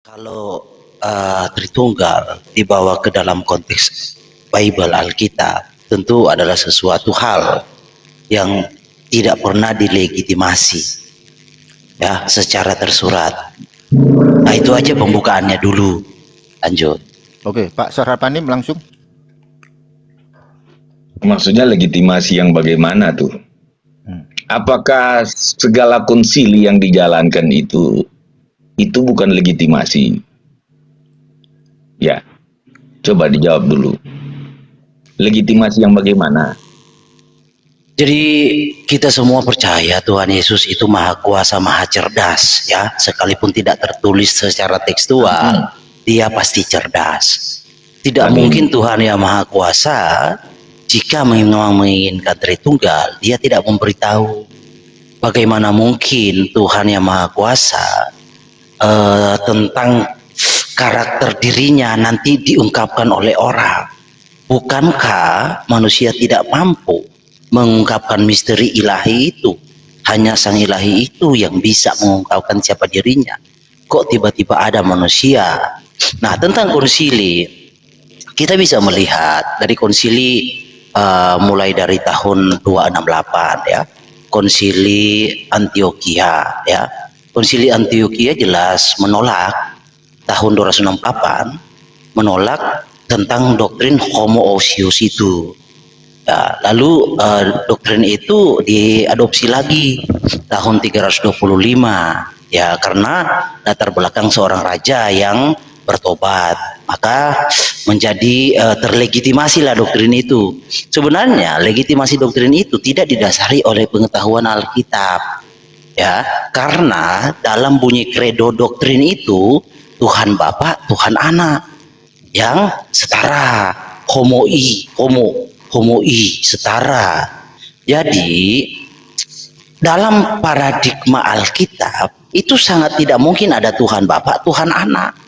Kalau Tritunggal dibawa ke dalam konteks Bible Alkitab, tentu adalah sesuatu hal yang tidak pernah dilegitimasi ya secara tersurat. Nah, itu aja pembukaannya dulu. Lanjut. Oke, Pak Sarhapanim langsung. Maksudnya legitimasi yang bagaimana tuh? Apakah segala konsili yang dijalankan itu bukan legitimasi? Ya, coba dijawab dulu. Legitimasi yang bagaimana? Jadi kita semua percaya Tuhan Yesus itu maha kuasa, maha cerdas ya. Sekalipun tidak tertulis secara tekstual, dia pasti cerdas. Tidak mungkin Tuhan yang maha kuasa jika memang menginginkan Tritunggal, dia tidak memberitahu. Bagaimana mungkin Tuhan yang maha kuasa tentang karakter dirinya nanti diungkapkan oleh orang? Bukankah manusia tidak mampu mengungkapkan misteri ilahi itu? Hanya sang ilahi itu yang bisa mengungkapkan siapa dirinya. Kok tiba-tiba ada manusia? Nah, tentang konsili, kita bisa melihat dari konsili mulai dari tahun 268 ya, konsili Antioquia ya. Konsili Antioquia jelas menolak tahun 268, menolak tentang doktrin homoousios itu. Ya, lalu doktrin itu diadopsi lagi tahun 325 ya, karena latar belakang seorang raja yang bertobat, maka menjadi terlegitimasilah doktrin itu. Sebenarnya legitimasi doktrin itu tidak didasari oleh pengetahuan Alkitab ya, karena dalam bunyi kredo doktrin itu Tuhan Bapa, Tuhan Anak yang setara, homoi setara. Jadi dalam paradigma Alkitab itu sangat tidak mungkin ada Tuhan Bapa, Tuhan Anak.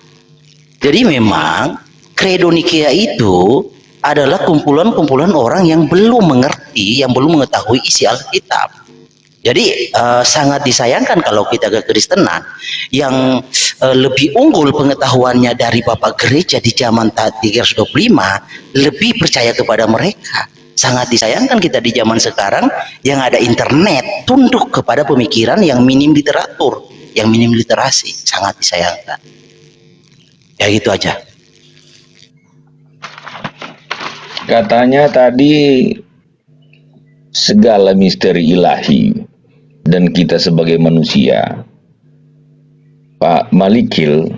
Jadi memang kredo Nikea itu adalah kumpulan-kumpulan orang yang belum mengerti, yang belum mengetahui isi Alkitab. Jadi sangat disayangkan kalau kita ke Kristenan yang lebih unggul pengetahuannya dari Bapak Gereja di zaman 325, lebih percaya kepada mereka. Sangat disayangkan kita di zaman sekarang yang ada internet tunduk kepada pemikiran yang minim literatur, yang minim literasi. Sangat disayangkan. Ya gitu aja. Katanya tadi segala misteri ilahi dan kita sebagai manusia. Pak Malikil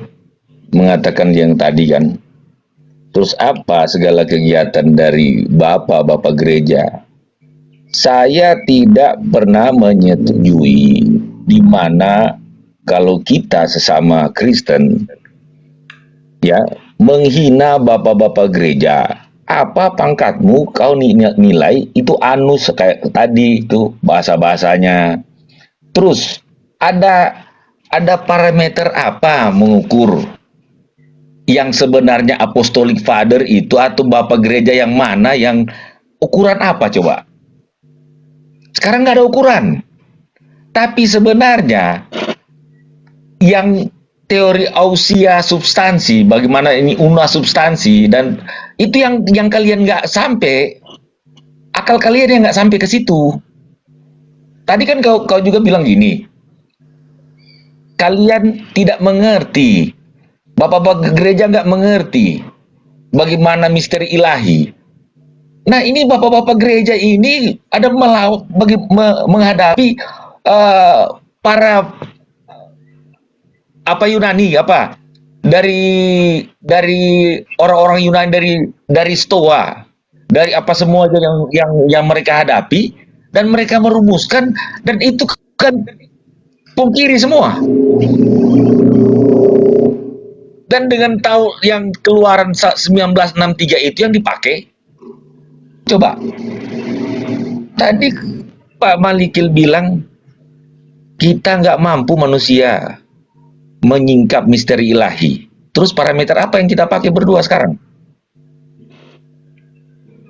mengatakan yang tadi kan. Terus apa segala kegiatan dari bapak-bapak gereja? Saya tidak pernah menyetujui di mana kalau kita sesama Kristen ya menghina bapak-bapak gereja. Apa pangkatmu, kau nilai itu anus kayak tadi itu bahasa-bahasanya. Terus ada parameter apa mengukur yang sebenarnya apostolic father itu atau bapak gereja yang mana, yang ukuran apa coba? Sekarang nggak ada ukuran. Tapi sebenarnya yang teori ausia substansi, bagaimana ini una substansi, dan itu yang kalian nggak sampai, akal kalian yang nggak sampai ke situ. Tadi kan kau juga bilang gini, kalian tidak mengerti, bapak-bapak gereja nggak mengerti bagaimana misteri ilahi. Nah, ini bapak-bapak gereja ini ada menghadapi para apa Yunani apa dari orang-orang Yunani, dari Stoa, dari apa semua yang mereka hadapi, dan mereka merumuskan, dan itu kan pungkiri semua. Dan dengan tahu yang keluaran 1963 itu yang dipakai. Coba tadi Pak Malikil bilang kita nggak mampu manusia menyingkap misteri ilahi. Terus parameter apa yang kita pakai berdua sekarang?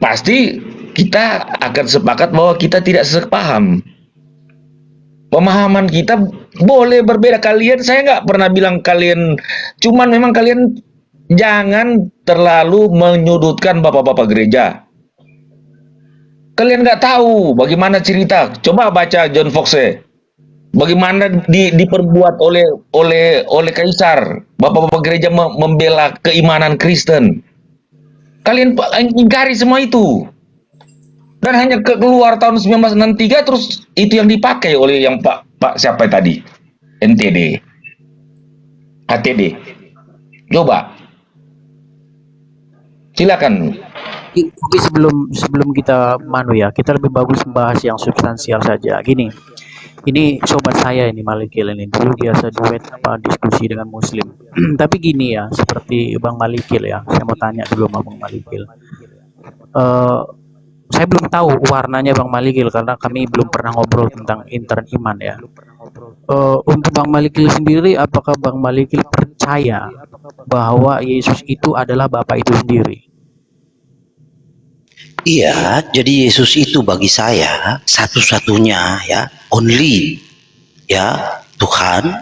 Pasti kita akan sepakat bahwa kita tidak sepaham. Pemahaman kita boleh berbeda. Saya nggak pernah bilang kalian, cuman memang kalian jangan terlalu menyudutkan bapak-bapak gereja. Kalian nggak tahu bagaimana cerita. Coba baca John Foxe. Bagaimana diperbuat oleh kaisar. Bapak-bapak gereja membela keimanan Kristen. Kalian ingkari semua itu. Dan hanya keluar tahun 1963 terus itu yang dipakai oleh yang Pak siapa tadi? NTD. ATD. Coba. Silakan. Oke, sebelum kita kita lebih bagus membahas yang substansial saja. Gini, ini sobat saya ini Malikil ini dulu biasa duet diskusi dengan Muslim. Tapi gini ya, seperti Bang Malikil ya, saya mau tanya dulu sama Bang Malikil. Saya belum tahu warnanya Bang Malikil karena kami belum pernah ngobrol tentang intern iman ya. Untuk Bang Malikil sendiri, apakah Bang Malikil percaya bahwa Yesus itu adalah Bapa itu sendiri? Iya, jadi Yesus itu bagi saya satu-satunya ya, only ya, Tuhan,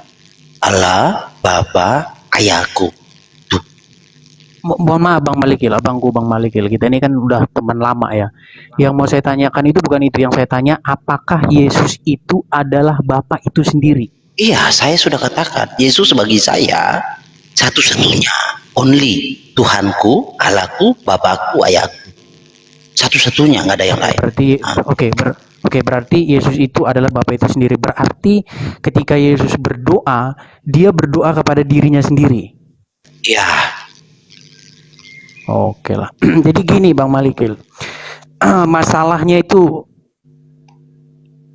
Allah, Bapa, Ayahku. Mohon maaf Bang Malikil, abangku Bang Malikil, kita ini kan udah teman lama ya. Yang mau saya tanyakan itu bukan itu, yang saya tanya apakah Yesus itu adalah Bapa itu sendiri? Iya, saya sudah katakan, Yesus bagi saya satu-satunya, only, Tuhanku, Allahku, Bapakku, Ayahku. Satu-satunya, nggak ada yang lain. Berarti Oke, berarti Yesus itu adalah Bapa itu sendiri. Berarti ketika Yesus berdoa, dia berdoa kepada dirinya sendiri. Ya, Oke lah. Jadi gini Bang Malikil, masalahnya itu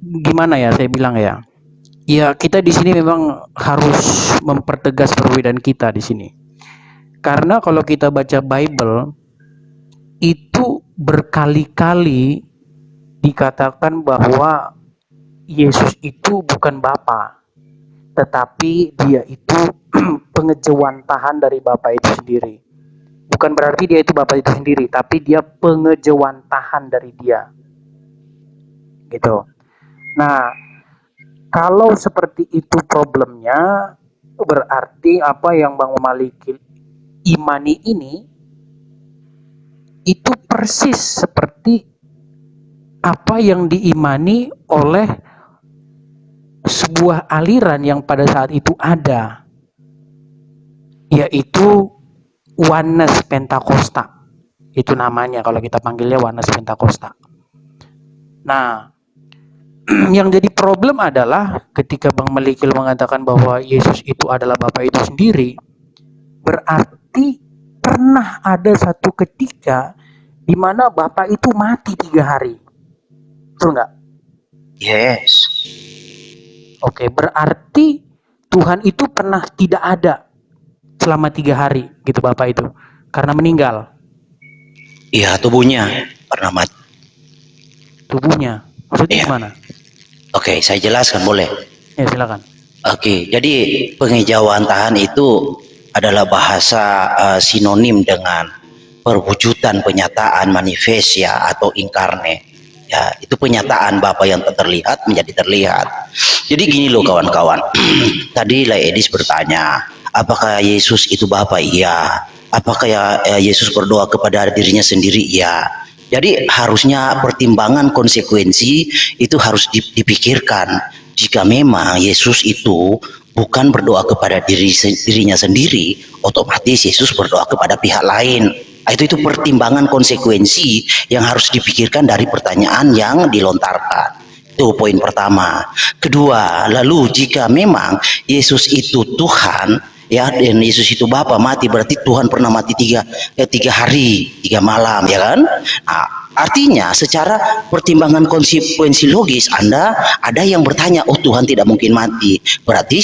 gimana ya saya bilang ya? Ya kita di sini memang harus mempertegas perbedaan kita di sini. Karena kalau kita baca Bible itu berkali-kali dikatakan bahwa Yesus itu bukan Bapa, tetapi dia itu pengejawantahan dari Bapa itu sendiri. Bukan berarti dia itu Bapa itu sendiri, tapi dia pengejawantahan dari dia. Gitu. Nah, kalau seperti itu problemnya, berarti apa yang Bang Malikil imani ini itu persis seperti apa yang diimani oleh sebuah aliran yang pada saat itu ada, yaitu Oneness Pentakosta. Itu namanya kalau kita panggilnya Oneness Pentakosta. Nah, yang jadi problem adalah ketika Bang Malikil mengatakan bahwa Yesus itu adalah Bapa itu sendiri, berarti pernah ada satu ketika di mana Bapa itu mati 3 hari. Betul nggak? yes. Oke, berarti Tuhan itu pernah tidak ada selama 3 hari gitu Bapak itu karena meninggal Iya, tubuhnya pernah mati. tubuhnya. Maksudnya Iya. gimana? Oke, saya jelaskan boleh. Ya silakan. Oke, jadi pengejawantahan itu adalah bahasa sinonim dengan perwujudan penyataan manifest ya atau inkarne. Ya, itu penyataan Bapa yang tak terlihat menjadi terlihat. Jadi gini loh kawan-kawan. Tadi Lai Edis bertanya, apakah Yesus itu Bapa? Iya. Apakah Yesus berdoa kepada dirinya sendiri? Iya. Jadi harusnya pertimbangan konsekuensi itu harus dipikirkan. Jika memang Yesus itu bukan berdoa kepada dirinya sendiri, otomatis Yesus berdoa kepada pihak lain. Itu pertimbangan konsekuensi yang harus dipikirkan dari pertanyaan yang dilontarkan. Itu poin pertama. Kedua, lalu jika memang Yesus itu Tuhan, ya, dan Yesus itu Bapa mati, berarti Tuhan pernah mati 3 hari 3 malam, ya kan? Nah, artinya secara pertimbangan konsekuensi logis Anda ada yang bertanya, oh Tuhan tidak mungkin mati, berarti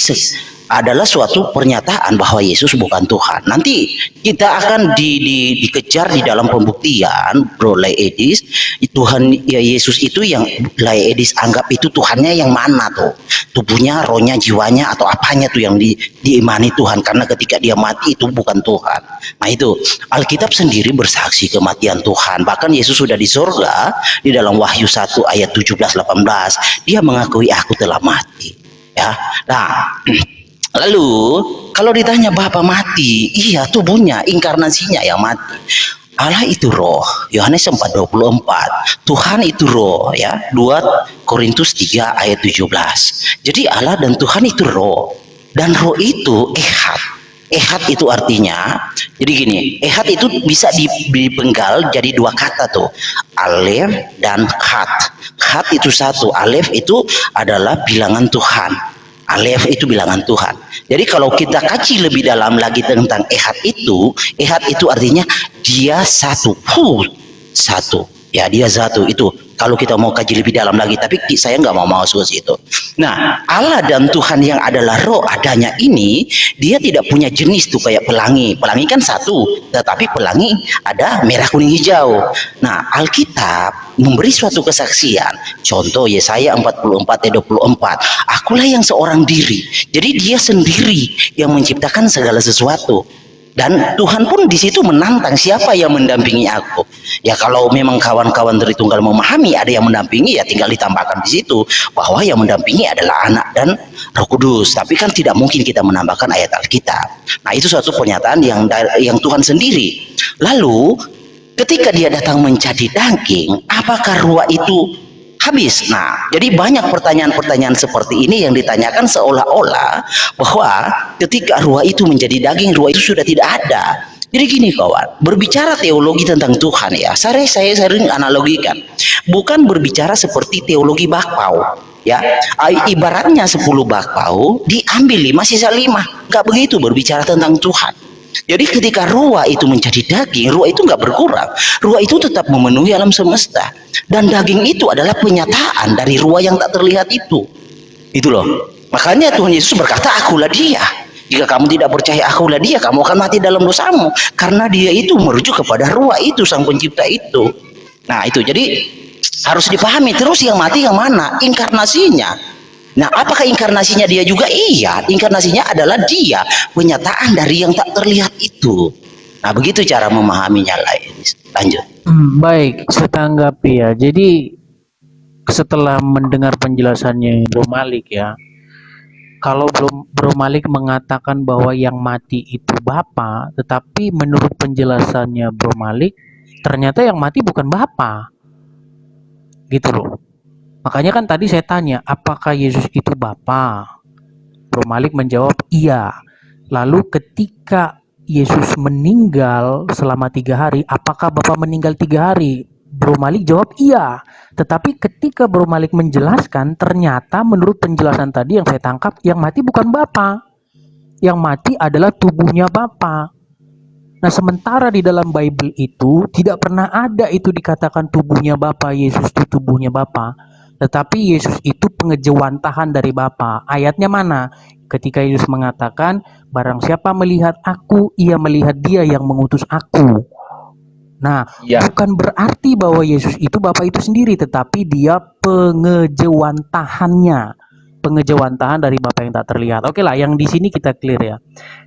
adalah suatu pernyataan bahwa Yesus bukan Tuhan. Nanti kita akan dikejar di dalam pembuktian, Bro Laedis. Tuhan ya Yesus itu yang Laedis anggap itu Tuhannya yang mana tuh? Tubuhnya, rohnya, jiwanya, atau apanya tuh yang diimani Tuhan? Karena ketika dia mati itu bukan Tuhan. Nah itu Alkitab sendiri bersaksi kematian Tuhan. Bahkan Yesus sudah di surga, di dalam Wahyu 1 ayat 17-18 dia mengakui aku telah mati. Ya, nah lalu kalau ditanya Bapa mati, iya tubuhnya, inkarnasinya yang mati. Allah itu roh, Yohanes 4:24. Tuhan itu roh, ya, 2 Korintus 3 ayat 17. Jadi Allah dan Tuhan itu roh, dan roh itu ehad. Ehad itu artinya, jadi gini, ehad itu bisa dipenggal jadi dua kata tuh, alef dan khat. Khat itu satu, alef itu adalah bilangan Tuhan. Alef itu bilangan Tuhan. Jadi kalau kita kaji lebih dalam lagi tentang ehad itu artinya dia satu, satu. Ya dia satu itu. Kalau kita mau kaji lebih dalam lagi, tapi saya nggak mau masuk ke situ. Nah, Allah dan Tuhan yang adalah roh adanya ini, dia tidak punya jenis tuh kayak pelangi. Pelangi kan satu, tetapi pelangi ada merah, kuning, hijau. Nah, Alkitab memberi suatu kesaksian. Contoh Yesaya 44 ayat 24. Akulah yang seorang diri. Jadi dia sendiri yang menciptakan segala sesuatu. Dan Tuhan pun di situ menantang siapa yang mendampingi aku. Ya kalau memang kawan-kawan Tritunggal memahami ada yang mendampingi, ya tinggal ditambahkan di situ bahwa yang mendampingi adalah Anak dan Roh Kudus. Tapi kan tidak mungkin kita menambahkan ayat Alkitab. Nah itu suatu pernyataan yang Tuhan sendiri. Lalu ketika dia datang menjadi daging, apakah ruah itu habis? Nah, jadi banyak pertanyaan-pertanyaan seperti ini yang ditanyakan seolah-olah bahwa ketika ruah itu menjadi daging, ruah itu sudah tidak ada. Jadi gini kawan, berbicara teologi tentang Tuhan ya, saya sering analogikan, bukan berbicara seperti teologi bakpao. Ya, ibaratnya 10 bakpao diambil 5 sisa 5, nggak begitu berbicara tentang Tuhan. Jadi ketika ruah itu menjadi daging, ruah itu nggak berkurang, ruah itu tetap memenuhi alam semesta, dan daging itu adalah penyataan dari ruah yang tak terlihat itu loh. Makanya Tuhan Yesus berkata, akulah dia. Jika kamu tidak percaya akulah dia, kamu akan mati dalam dosamu, karena dia itu merujuk kepada ruah itu, sang pencipta itu. Nah itu jadi harus dipahami. Terus yang mati yang mana? Inkarnasinya. Nah, apakah inkarnasinya dia juga? Iya, inkarnasinya adalah dia, penyataan dari yang tak terlihat itu. Nah, begitu cara memahaminya lain. Lanjut. Baik, saya tanggapi ya. Jadi setelah mendengar penjelasannya Bro Malik ya, kalau Bro Malik mengatakan bahwa yang mati itu Bapa, tetapi menurut penjelasannya Bro Malik, ternyata yang mati bukan Bapa. Gitu loh. Makanya kan tadi saya tanya, apakah Yesus itu Bapa? Bro Malik menjawab iya. Lalu ketika Yesus meninggal selama 3 hari, apakah Bapa meninggal 3 hari? Bro Malik jawab iya. Tetapi ketika Bro Malik menjelaskan, ternyata menurut penjelasan tadi yang saya tangkap, yang mati bukan Bapa. Yang mati adalah tubuhnya Bapa. Nah, sementara di dalam Bible itu tidak pernah ada itu dikatakan tubuhnya Bapa, Yesus itu tubuhnya Bapa. Tetapi Yesus itu pengejawantahan dari Bapa. Ayatnya mana? Ketika Yesus mengatakan, barang siapa melihat aku, ia melihat dia yang mengutus aku. Nah, Ya. bukan berarti bahwa Yesus itu Bapa itu sendiri, tetapi dia pengejawantahannya. Pengejawantahan dari Bapa yang tak terlihat. Oke lah, yang di sini kita clear ya.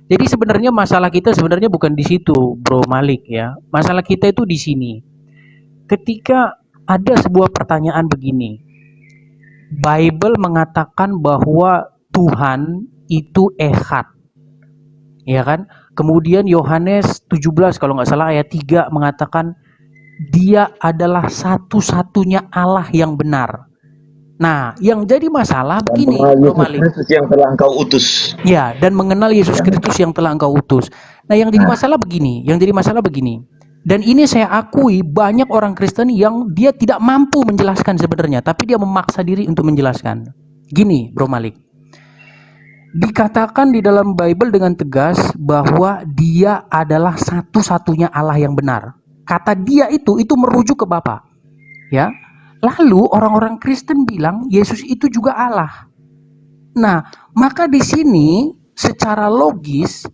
Jadi sebenarnya masalah kita sebenarnya bukan di situ, Bro Malik ya. Masalah kita itu di sini. Ketika ada sebuah pertanyaan begini, Bible mengatakan bahwa Tuhan itu ehad, ya kan? Kemudian Yohanes 17 kalau nggak salah ayat 3 mengatakan dia adalah satu-satunya Allah yang benar. Nah, yang jadi masalah begini, Bro Malik. Yesus yang telah engkau utus. Ya, dan mengenal Yesus Kristus yang telah engkau utus. Nah, yang jadi masalah begini, Dan ini saya akui banyak orang Kristen yang dia tidak mampu menjelaskan sebenarnya, tapi dia memaksa diri untuk menjelaskan. Gini, Bro Malik. Dikatakan di dalam Bible dengan tegas bahwa dia adalah satu-satunya Allah yang benar. Kata dia itu merujuk ke Bapa. Ya. Lalu orang-orang Kristen bilang Yesus itu juga Allah. Nah, maka di sini secara logis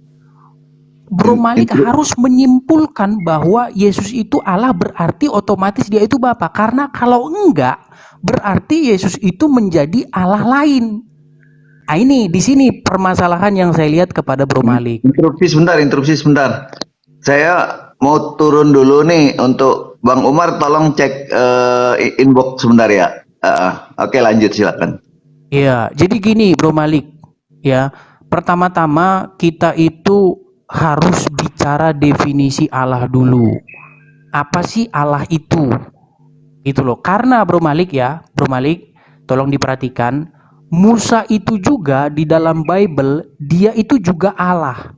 Bro Malik harus menyimpulkan bahwa Yesus itu Allah, berarti otomatis dia itu Bapa. Karena kalau enggak, berarti Yesus itu menjadi Allah lain. Nah, ini di sini permasalahan yang saya lihat kepada Bro Malik. Interupsi sebentar. Saya mau turun dulu nih untuk Bang Umar, tolong cek inbox sebentar ya. Oke, lanjut silakan. Ya, jadi gini Bro Malik, ya. Pertama-tama kita itu harus bicara definisi Allah dulu. Apa sih Allah itu? Gitu loh. Karena Bro Malik ya, Bro Malik, tolong diperhatikan, Musa itu juga di dalam Bible, dia itu juga Allah.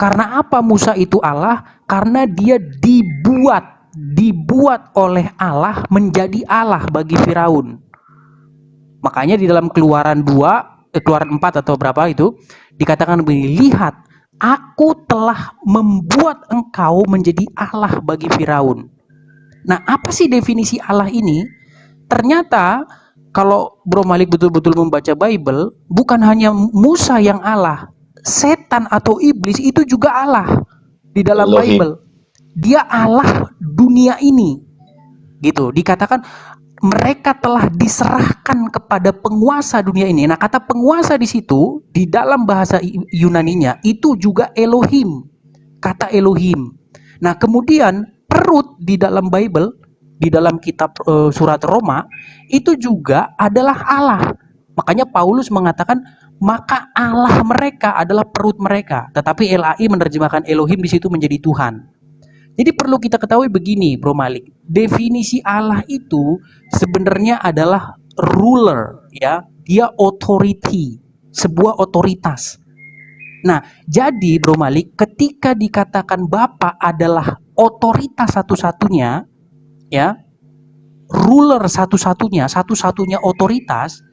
Karena apa Musa itu Allah? Karena dia dibuat oleh Allah menjadi Allah bagi Firaun. Makanya di dalam Keluaran 4 atau berapa itu dikatakan begini, lihat, aku telah membuat engkau menjadi Allah bagi Firaun. Nah, apa sih definisi Allah ini? Ternyata kalau Bro Malik betul-betul membaca Bible, bukan hanya Musa yang Allah, setan atau iblis itu juga Allah di dalam Elohim. Bible. Dia Allah dunia ini. Gitu, dikatakan mereka telah diserahkan kepada penguasa dunia ini. Nah, kata penguasa di situ di dalam bahasa Yunaninya itu juga Elohim. Kata Elohim. Nah, kemudian perut di dalam Bible, di dalam kitab surat Roma itu juga adalah Allah. Makanya Paulus mengatakan maka Allah mereka adalah perut mereka. Tetapi LAI menerjemahkan Elohim di situ menjadi Tuhan. Jadi perlu kita ketahui begini, Bro Malik. Definisi Allah itu sebenarnya adalah ruler, ya. Dia authority, sebuah otoritas. Nah, jadi Bro Malik, ketika dikatakan Bapa adalah otoritas satu-satunya, ya, ruler satu-satunya otoritas,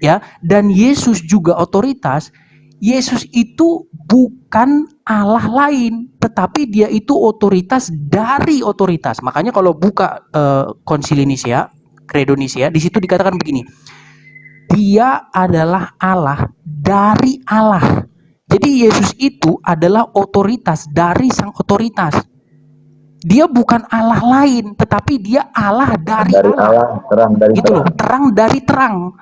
ya, dan Yesus juga otoritas. Yesus itu bukan Allah lain, tetapi dia itu otoritas dari otoritas. Makanya kalau buka Konsili Nicea, Credo Nicea, di situ dikatakan begini, dia adalah Allah dari Allah. Jadi Yesus itu adalah otoritas dari sang otoritas. Dia bukan Allah lain, tetapi dia Allah dari Allah. Terang dari Gitu loh, terang dari terang.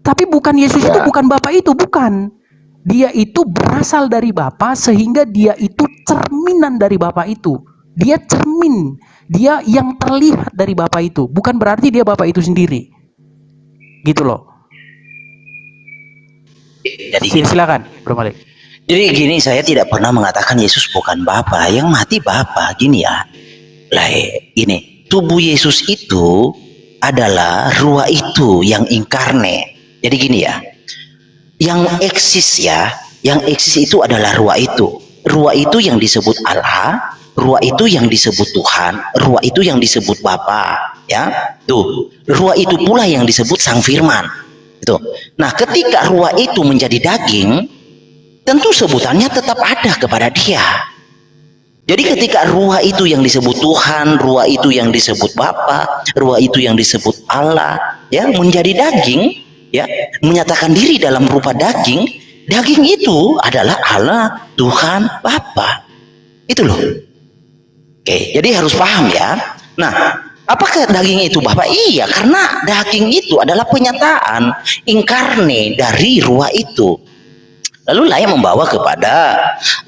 Tapi bukan Yesus itu bukan Bapa itu, bukan. Dia itu berasal dari Bapa sehingga dia itu cerminan dari Bapa itu. Dia cermin, dia yang terlihat dari Bapa itu. Bukan berarti dia Bapa itu sendiri. Gitu loh. Jadi Silakan, Bro Malik. Jadi gini, saya tidak pernah mengatakan Yesus bukan Bapa, yang mati Bapa. Gini ya, lah ini tubuh Yesus itu adalah ruah itu yang inkarne. Jadi gini ya, yang eksis itu adalah ruah itu. Ruah itu yang disebut Allah, ruah itu yang disebut Tuhan, ruah itu yang disebut Bapa. Ya, tuh ruah itu pula yang disebut Sang Firman. Itu. Nah, ketika ruah itu menjadi daging, tentu sebutannya tetap ada kepada dia. Jadi ketika ruah itu yang disebut Tuhan, ruah itu yang disebut Bapa, ruah itu yang disebut Allah, ya, menjadi daging, ya, menyatakan diri dalam rupa daging, daging itu adalah Allah, Tuhan, Bapa. Itu loh. Oke, jadi harus paham ya. Nah, apakah daging itu Bapa? Iya, karena daging itu adalah penyataan inkarne dari ruah itu. Lalu saya membawa kepada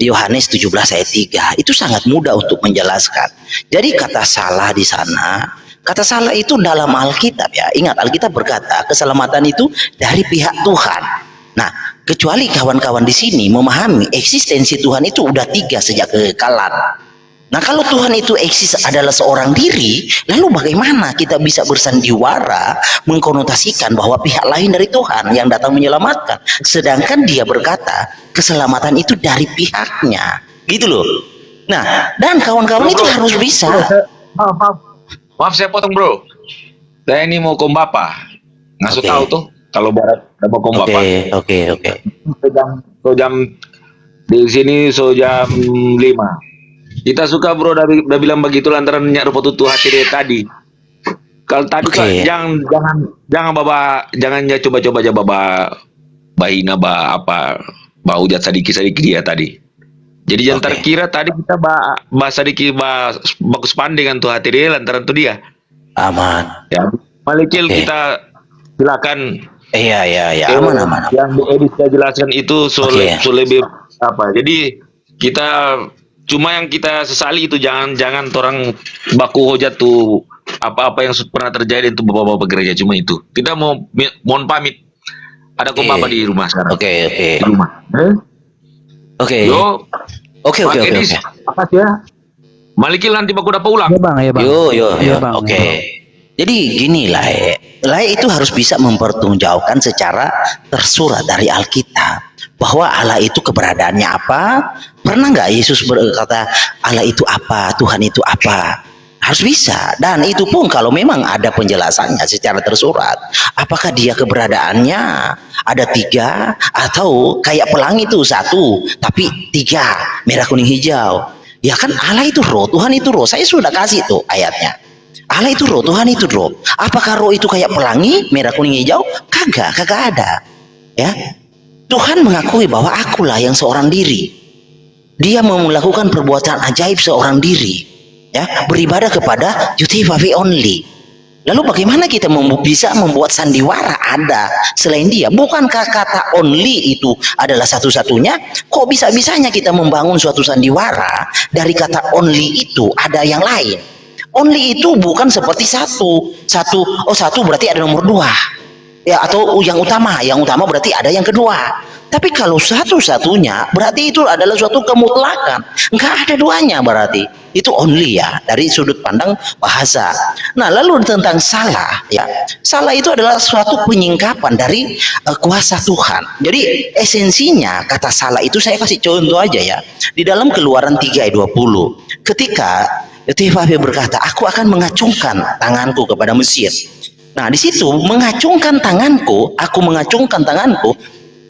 Yohanes 17 ayat 3. Itu sangat mudah untuk menjelaskan. Jadi kata salah di sana, kata salah itu dalam Alkitab ya. Ingat, Alkitab berkata keselamatan itu dari pihak Tuhan. Nah, kecuali kawan-kawan di sini memahami eksistensi Tuhan itu udah 3 sejak kekekalan. Nah, kalau Tuhan itu eksis adalah seorang diri, lalu bagaimana kita bisa bersandiwara mengkonotasikan bahwa pihak lain dari Tuhan yang datang menyelamatkan, sedangkan dia berkata keselamatan itu dari pihaknya, gitu loh. Nah, dan kawan-kawan itu harus bisa. Maaf saya potong bro. Saya ini mau kom Bapa. Ngasih tahu tuh kalau barat ada mau kom Bapa. Oke. So jam di sini jam 5. Kita suka bro udah bilang begitu lantaran nyak rupa tutu hati dia tadi. Kalau tadi kan jangan baba, jangan ya coba-coba aja baba bahina apa hujat sadiki-sadiki dia tadi. Jadi jangan Oke. terkira tadi kita bahas sadiki bagus pandai dengan tuh hati dia lantaran tuh dia. Aman. Ya, Malikil Oke. kita silakan. Iya, aman, aman. Yang Bu Edi sudah jelaskan itu Oke. lebih apa? Jadi kita cuma yang kita sesali itu jangan orang baku hujat tuh apa-apa yang pernah terjadi untuk bapak-bapak gereja, cuma itu. Kita mohon pamit. Ada kok Oke. bapak di rumah sekarang. Oke. Di rumah. Oke. Yo, Oke. Pak Edi, makasih ya. Malikil nanti baku dapat ulang. Ya bang, ya bang. Yo. Iya, Bang. Oke. Jadi gini lah, itu harus bisa mempertanggungjawabkan secara tersurat dari Alkitab bahwa Allah itu keberadaannya apa. Pernah nggak Yesus berkata Allah itu apa, Tuhan itu apa? Harus bisa. Dan itu pun kalau memang ada penjelasannya secara tersurat. Apakah dia keberadaannya ada 3 atau kayak pelangi itu 1 tapi 3 merah kuning hijau. Ya kan Allah itu roh, Tuhan itu roh. Saya sudah kasih tuh ayatnya. Allah itu roh, Tuhan itu roh. Apakah roh itu kayak pelangi, merah kuning hijau? Kagak ada. Ya. Tuhan mengakui bahwa akulah yang seorang diri. Dia melakukan perbuatan ajaib seorang diri. Ya, beribadah kepada Jehovah only. Lalu bagaimana kita bisa membuat sandiwara ada selain dia? Bukankah kata only itu adalah satu-satunya? Kok bisa-bisanya kita membangun suatu sandiwara dari kata only itu ada yang lain? Only itu bukan seperti satu berarti ada nomor 2 ya, atau yang utama berarti ada yang kedua. Tapi kalau satu-satunya berarti itu adalah suatu kemutlakan, nggak ada duanya, berarti itu only ya dari sudut pandang bahasa. Nah lalu tentang salah ya, salah itu adalah suatu penyingkapan dari kuasa Tuhan. Jadi esensinya kata salah itu, saya kasih contoh aja ya, di dalam Keluaran 3 ayat 20 ketika Yehovah berkata, aku akan mengacungkan tanganku kepada Mesir. Nah, di situ mengacungkan tanganku, aku mengacungkan tanganku,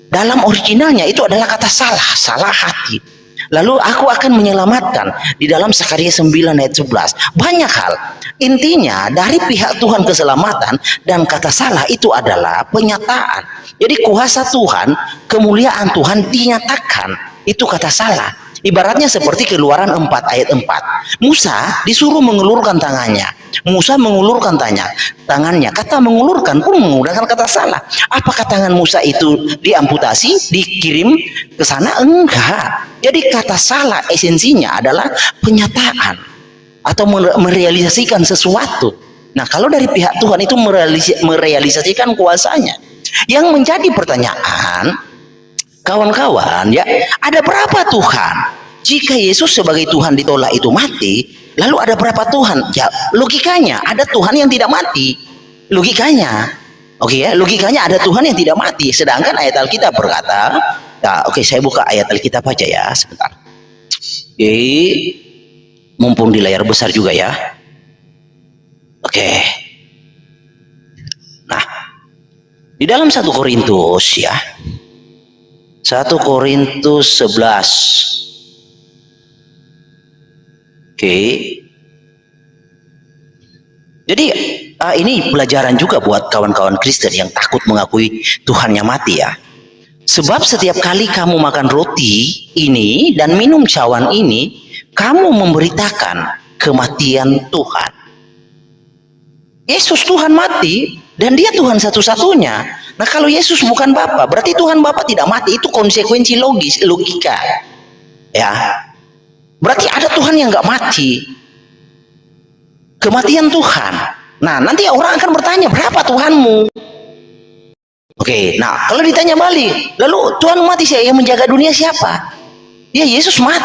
dalam originalnya itu adalah kata salah hati. Lalu aku akan menyelamatkan di dalam Sakaria 9 ayat 11. Banyak hal. Intinya dari pihak Tuhan keselamatan, dan kata salah itu adalah penyataan. Jadi kuasa Tuhan, kemuliaan Tuhan dinyatakan. Itu kata salah. Ibaratnya seperti Keluaran 4 ayat 4. Musa disuruh mengulurkan tangannya. Musa mengulurkan tangannya. Kata mengulurkan pun menggunakan kata salah. Apakah tangan Musa itu diamputasi, dikirim ke sana? Enggak. Jadi kata salah esensinya adalah penyataan atau merealisasikan sesuatu. Nah, kalau dari pihak Tuhan itu merealisasikan kuasanya. Yang menjadi pertanyaan, kawan-kawan ya, ada berapa Tuhan? Jika Yesus sebagai Tuhan ditolak itu mati, lalu ada berapa Tuhan? Ya, logikanya ada Tuhan yang tidak mati. Logikanya. Oke ya, logikanya ada Tuhan yang tidak mati. Sedangkan ayat Alkitab berkata, ya, oke, saya buka ayat Alkitab aja ya, sebentar. Oke. Mumpung di layar besar juga ya. Oke. Nah, di dalam 1 Korintus ya, 1 Korintus 11. Oke. Jadi ini pelajaran juga buat kawan-kawan Kristen yang takut mengakui Tuhannya mati ya. Sebab setiap kali kamu makan roti ini dan minum cawan ini, kamu memberitakan kematian Tuhan. Yesus Tuhan mati dan dia Tuhan satu-satunya. Nah, kalau Yesus bukan Bapa, berarti Tuhan Bapa tidak mati. Itu konsekuensi logika. Ya. Berarti ada Tuhan yang nggak mati. Kematian Tuhan. Nah, nanti orang akan bertanya, berapa Tuhanmu? Oke, nah kalau ditanya balik, lalu Tuhan mati, yang menjaga dunia siapa? Ya, Yesus mati.